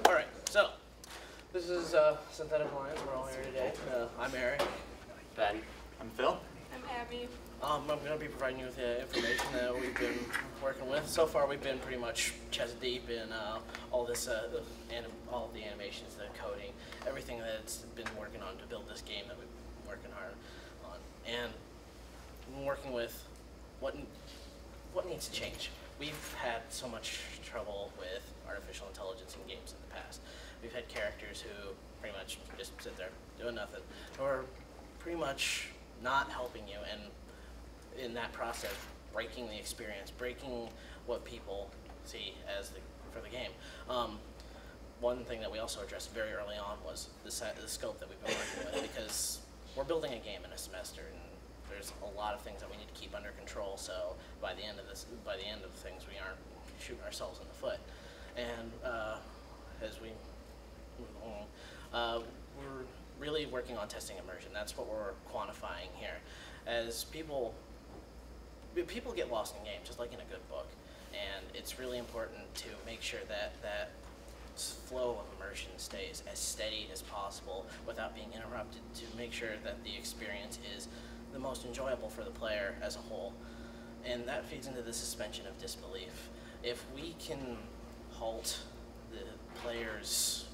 All right, so this is Synthetic Alliance. We're all here today. I'm Eric. Ben. I'm Phil. I'm Abby. I'm going to be providing you with the information that we've been working with. So far, we've been pretty much chest deep in all this, all the animations, the coding, everything that's been working on to build this game that we've been working hard on, and we've been working with what needs to change. We've had so much trouble with artificial intelligence in games in the past. We've had characters who pretty much just sit there doing nothing, or pretty much not helping you, and in that process, breaking the experience, breaking what people see as for the game. One thing that we also addressed very early on was the scope that we've been working with, because we're building a game in a semester, and there's a lot of things that we need to keep under control. So by the end of things, we aren't shooting ourselves in the foot. And as we move along, we're really working on testing immersion. That's what we're quantifying here. As people get lost in games, just like in a good book, and it's really important to make sure that that flow of immersion stays as steady as possible without being interrupted, to make sure that the experience is the most enjoyable for the player as a whole. And that feeds into the suspension of disbelief. If we can halt the player's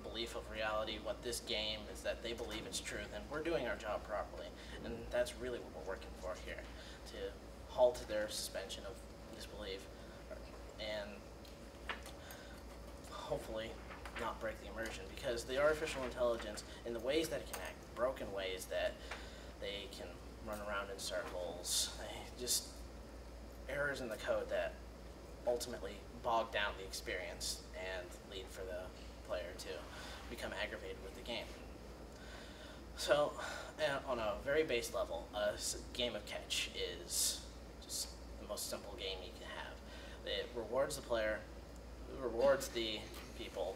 belief of reality, what this game is, that they believe it's true, then we're doing our job properly. And that's really what we're working for here, to halt their suspension of disbelief and hopefully not break the immersion, because the artificial intelligence, in the ways that it can act, broken ways that they can run around in circles, just errors in the code that ultimately bog down the experience and lead for the player to become aggravated with the game. So, on a very base level, a game of catch is just the most simple game you can have. It rewards the player, rewards the people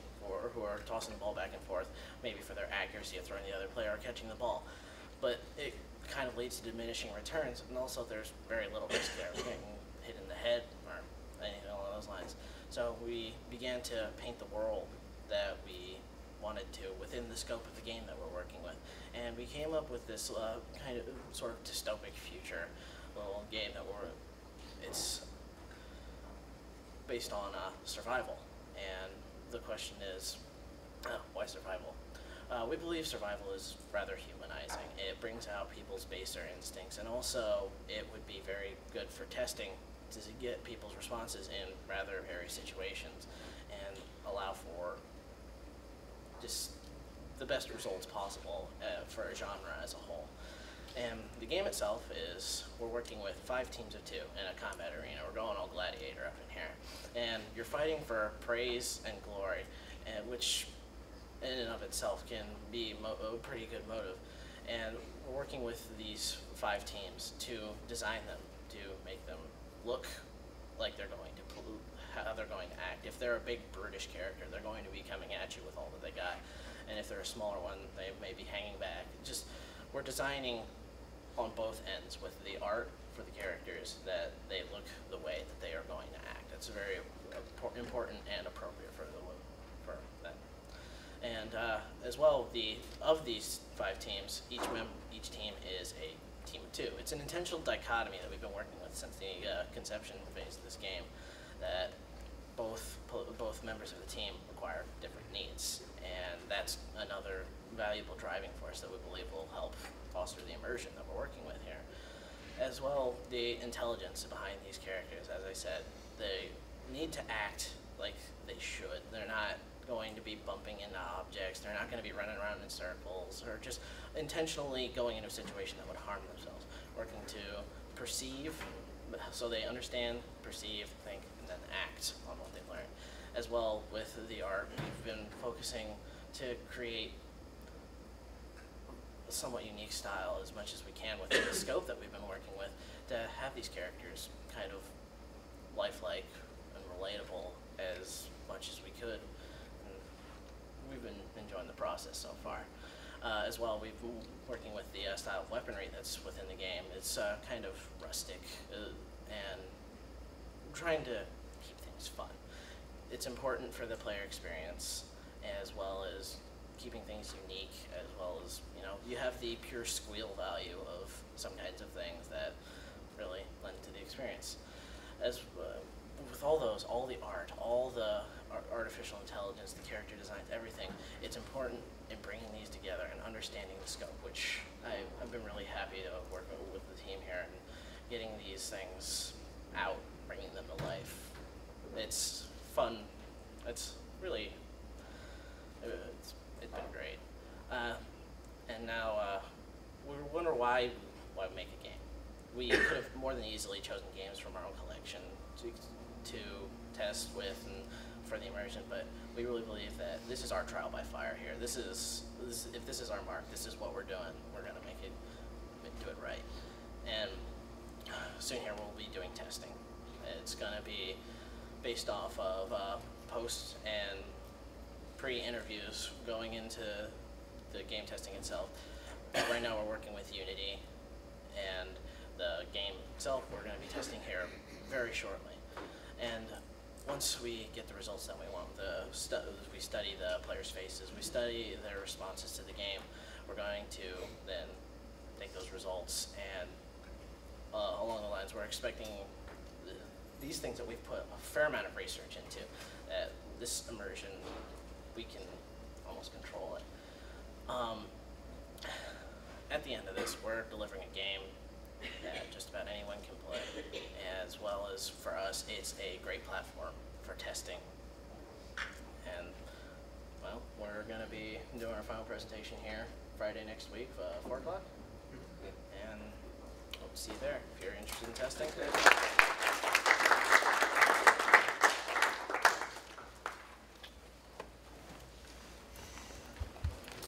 who are tossing the ball back and forth, maybe for their accuracy of throwing the other player or catching the ball. But it kind of leads to diminishing returns, and also there's very little risk there, getting hit in the head or anything along those lines. So we began to paint the world that we wanted to within the scope of the game that we're working with, and we came up with this kind of sort of dystopic future little game that it's based on survival. And the question is, why survival? We believe survival is rather humanizing. It brings out people's baser instincts, and also it would be very good for testing to get people's responses in rather hairy situations and allow for just the best results possible for a genre as a whole. And the game itself is, we're working with 5 teams of 2 in a combat arena. We're going all gladiator up in here. And you're fighting for praise and glory, which in and of itself can be a pretty good motive. And we're working with these 5 teams to design them, to make them look like they're going to, how they're going to act. If they're a big brutish character, they're going to be coming at you with all that they got. And if they're a smaller one, they may be hanging back. Just, we're designing on both ends with the art for the characters, that they look the way that they are going to act. It's very important and appropriate for them. And as well, of these 5 teams, each team is a team of 2. It's an intentional dichotomy that we've been working with since the conception phase of this game, that both members of the team require different needs, and that's another valuable driving force that we believe will help foster the immersion that we're working with here. As well, the intelligence behind these characters, as I said, they need to act like they should. They're not going to be bumping into objects, they're not going to be running around in circles, or just intentionally going into a situation that would harm themselves. Working to perceive, so they understand, perceive, think, and then act on what they've learned. As well, with the art, we've been focusing to create a somewhat unique style as much as we can within the scope that we've been working with, to have these characters kind of lifelike and relatable as much as we could. And we've been enjoying the process so far. As well, we've been working with the style of weaponry that's within the game. It's kind of rustic and trying to keep things fun. It's important for the player experience, as well as keeping things unique, as well as, you have the pure squeal value of some kinds of things that really lend to the experience. As with all those, all the art, all the artificial intelligence, the character designs, everything, it's important in bringing these together and understanding the scope, which I've been really happy to work with the team here and getting these things out, bringing them to life. It's fun. It's really, it's been great. And now we wonder why we make a game. We could have more than easily chosen games from our own collection to test with and for the immersion, but we really believe that this is our trial by fire here. If this is our mark, this is what we're doing. We're gonna do it right. And soon here we'll be doing testing. It's gonna be based off of post and pre-interviews going into the game testing itself. Right now we're working with Unity, and the game itself we're going to be testing here very shortly. And once we get the results that we want, we study the players' faces, we study their responses to the game, we're going to then take those results and along the lines we're expecting these things that we've put a fair amount of research into, that this immersion, we can almost control it. At the end of this, we're delivering a game that just about anyone can play, as well as for us, it's a great platform for testing. And, well, we're going to be doing our final presentation here Friday next week, 4 o'clock. And hope to see you there if you're interested in testing.